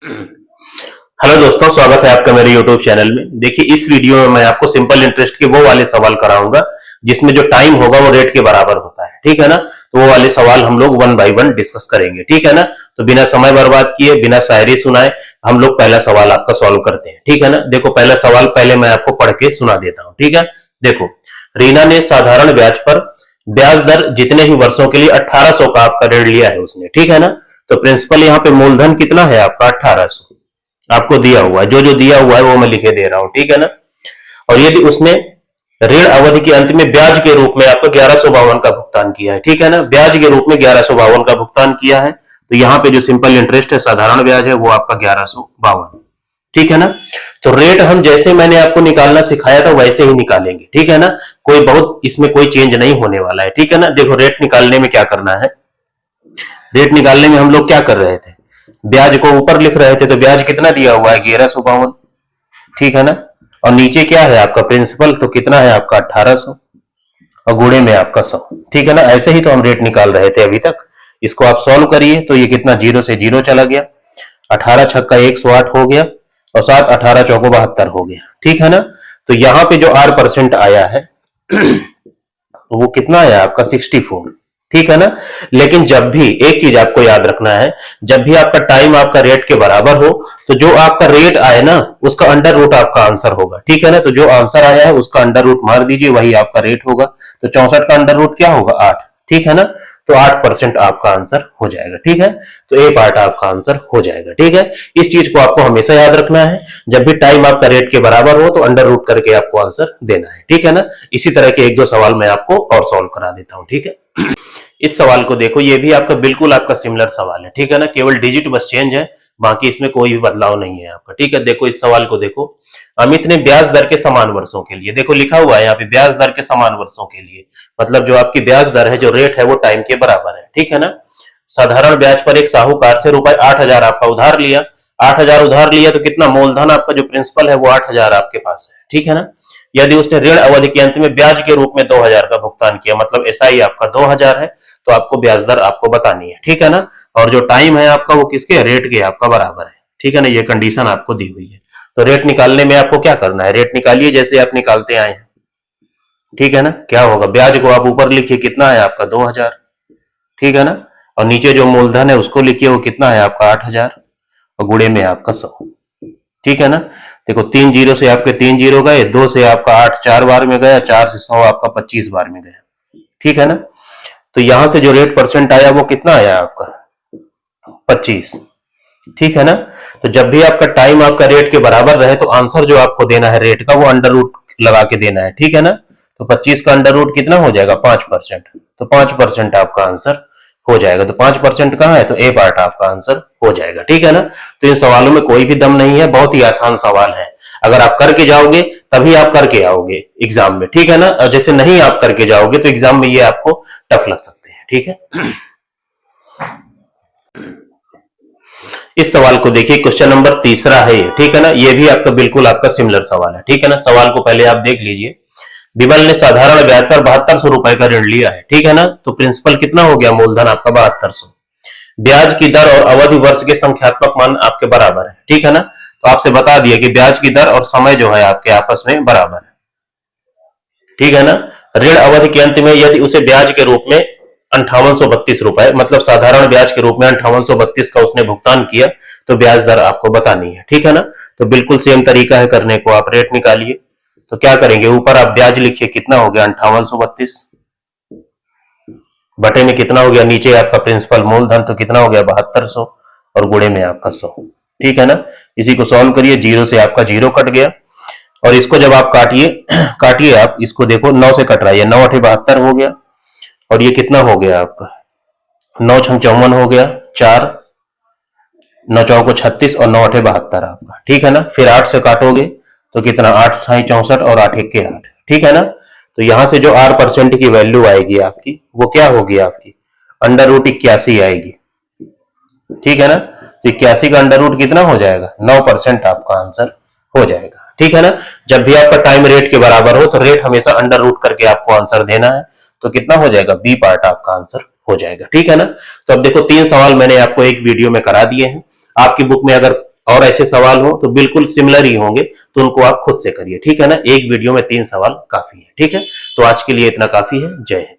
Hello दोस्तों, स्वागत है आपका मेरे YouTube चैनल में। देखिए, इस वीडियो में मैं आपको सिंपल इंटरेस्ट के वो वाले सवाल कराऊंगा जिसमें जो टाइम होगा वो रेट के बराबर होता है। ठीक है ना? तो वो वाले सवाल हम लोग वन बाय वन डिस्कस करेंगे। ठीक है ना? तो बिना समय बर्बाद किए, बिना शायरी सुनाए हम लोग पहला सवाल आपका सॉल्व करते हैं। ठीक है ना? देखो, पहला सवाल पहले मैं आपको पढ़ के सुना देता हूं। ठीक है? देखो, रीना ने साधारण ब्याज पर ब्याज दर जितने ही वर्षों के लिए 1800 का आपका ऋण लिया है उसने। ठीक है ना? तो प्रिंसिपल यहाँ पे मूलधन कितना है आपका? 1800 आपको दिया हुआ है। जो जो दिया हुआ है वो मैं लिखे दे रहा हूं। ठीक है ना? और यदि उसने ऋण अवधि के अंत में ब्याज के रूप में आपको 1152 का भुगतान किया है। ठीक है ना? ब्याज के रूप में 1152 का भुगतान किया है, तो यहाँ पे जो सिंपल इंटरेस्ट है, साधारण ब्याज है, वो आपका 1152। ठीक है ना? तो रेट हम जैसे मैंने आपको निकालना सिखाया था वैसे ही निकालेंगे। ठीक है ना? कोई बहुत इसमें कोई चेंज नहीं होने वाला है। ठीक है ना? देखो, रेट निकालने में क्या करना है। रेट निकालने में हम लोग क्या कर रहे थे, ब्याज को ऊपर लिख रहे थे, तो ब्याज कितना दिया हुआ है? 1152। ठीक है ना? और नीचे क्या है आपका? प्रिंसिपल, तो कितना है आपका? 1800 और गुणे में आपका 100। ठीक है ना? ऐसे ही तो हम रेट निकाल रहे थे अभी तक। इसको आप सॉल्व करिए तो ये कितना, जीरो से जीरो चला गया, 18 छक्का 108 हो गया, और 7 18 चौको 72 हो गया। ठीक है ना? तो यहाँ पे जो R% आया है वो कितना है आपका? 64। ठीक है ना? लेकिन जब भी एक चीज आपको याद रखना है, जब भी आपका टाइम आपका रेट के बराबर हो, तो जो आपका रेट आए ना उसका अंडर रूट आपका आंसर होगा। ठीक है ना? तो जो आंसर आया है उसका अंडर रूट मार दीजिए, वही आपका रेट होगा। तो 64 का अंडर रूट क्या होगा? 8। ठीक है ना? तो 8% आपका आंसर हो जाएगा। ठीक है? तो ए पार्ट आपका आंसर हो जाएगा। ठीक है? इस चीज को आपको हमेशा याद रखना है, जब भी टाइम आपका रेट के बराबर हो तो अंडर रूट करके आपको आंसर देना है। ठीक है ना? इसी तरह के एक दो सवाल मैं आपको और सॉल्व करा देता हूं। ठीक है? इस सवाल को देखो, ये भी आपका बिल्कुल आपका सिमिलर सवाल है। ठीक है ना? केवल डिजिट बस चेंज है, बाकी इसमें कोई भी बदलाव नहीं है आपका। ठीक है? देखो, इस सवाल को देखो, अमित ने ब्याज दर के समान वर्षों के लिए, देखो लिखा हुआ है यहाँ पे ब्याज दर के समान वर्षों के लिए, मतलब जो आपकी ब्याज दर है, जो रेट है, वो टाइम के बराबर है। ठीक है ना? साधारण ब्याज पर एक साहूकार से रुपए 8000 आपका उधार लिया। 8000 उधार लिया तो कितना मूलधन आपका जो प्रिंसिपल है वो 8000 आपके पास है। ठीक है ना? यदि उसने ऋण अवधि के अंत में ब्याज के रूप में 2000 का भुगतान किया, मतलब एसआई आपका 2000 है, तो आपको ब्याज दर आपको बतानी है। ठीक है ना? और जो टाइम है आपका वो किसके? रेट के आपका बराबर है। ठीक है ना? ये कंडीशन आपको दी हुई है। तो रेट निकालने में आपको क्या करना है, रेट निकालिए जैसे आप निकालते आए हैं। ठीक है ना? क्या होगा, ब्याज को आप ऊपर लिखिए, कितना है आपका? 2000। ठीक है ना? और नीचे जो मूलधन है उसको लिखिए, वो कितना है आपका? 8000, और गुणे में आपका 100। ठीक है ना? देखो, 3 जीरो से आपके 3 जीरो गए, 2 से आपका 8 4 बार में गया, 4 से 100 आपका 25 बार में गया। ठीक है ना? तो यहां से जो रेट परसेंट आया वो कितना आया आपका? 25। ठीक है ना? तो जब भी आपका टाइम आपका रेट के बराबर रहे, तो आंसर जो आपको देना है रेट का, वो अंडर रूट लगा के देना है। ठीक है ना? तो 25 का अंडर रूट कितना हो जाएगा? 5%। तो 5% आपका आंसर हो जाएगा। तो 5% कहाँ है? तो ए पार्ट आपका आंसर हो जाएगा। ठीक है ना? तो इन सवालों में कोई भी दम नहीं है, बहुत ही आसान सवाल है। अगर आप करके जाओगे तभी आप करके आओगे एग्जाम में। ठीक है ना? और जैसे नहीं आप करके जाओगे तो एग्जाम में ये आपको टफ लग सकते हैं। ठीक है? इस सवाल को देखिए, क्वेश्चन नंबर तीसरा है ये। ठीक है ना? ये भी आपका बिल्कुल आपका सिमिलर सवाल है। ठीक है ना? सवाल को पहले आप देख लीजिए। विमल ने साधारण ब्याज पर 7200 रुपए का ऋण लिया है। ठीक है ना? तो प्रिंसिपल कितना हो गया? मूलधन आपका 7200। ब्याज की दर और अवधि वर्ष के संख्यात्मक मान आपके बराबर है। ठीक है ना? तो आपसे बता दिया कि ब्याज की दर और समय जो है आपके आपस में बराबर है। ठीक है ना? ऋण अवधि के अंत में यदि उसे ब्याज के रूप में 5832 रुपए, मतलब साधारण ब्याज के रूप में 5832 का उसने भुगतान किया, तो ब्याज दर आपको बतानी है। ठीक है ना? तो बिल्कुल सेम तरीका है करने को, आप रेट निकालिए। तो क्या करेंगे, ऊपर आप ब्याज लिखिए, कितना हो गया? 5832, बटे में कितना हो गया? नीचे आपका प्रिंसिपल मूलधन, तो कितना हो गया? 7200, और गुणे में आपका 100। ठीक है ना? इसी को सॉल्व करिए, जीरो से आपका जीरो कट गया, और इसको जब आप काटिए काटिए आप इसको, देखो 9 से कट रहा है, 9 8 72 हो गया, और ये कितना हो गया आपका? 9 6 54 हो गया, 4 9 चौको 36, और 9 8 72 आपका। ठीक है ना? फिर 8 से काटोगे तो कितना? 8 6 64, और 8 1 8। ठीक है ना? तो यहां से जो R% की वैल्यू आएगी आपकी, वो क्या होगी आपकी? अंडर रूट 81 आएगी। ठीक है ना? तो 81 का अंडर रूट कितना हो जाएगा? 9% आपका आंसर हो जाएगा। ठीक है ना? जब भी आपका टाइम रेट के बराबर हो तो रेट हमेशा अंडर रूट करके आपको आंसर देना है। तो कितना हो जाएगा? बी पार्ट आपका आंसर हो जाएगा। ठीक है ना? तो अब देखो, 3 सवाल मैंने आपको एक वीडियो में करा दिए हैं। आपकी बुक में अगर और ऐसे सवाल हो तो बिल्कुल सिमिलर ही होंगे, तो उनको आप खुद से करिए, ठीक है ना। एक वीडियो में 3 सवाल काफी है, ठीक है। तो आज के लिए इतना काफी है। जय हिंद।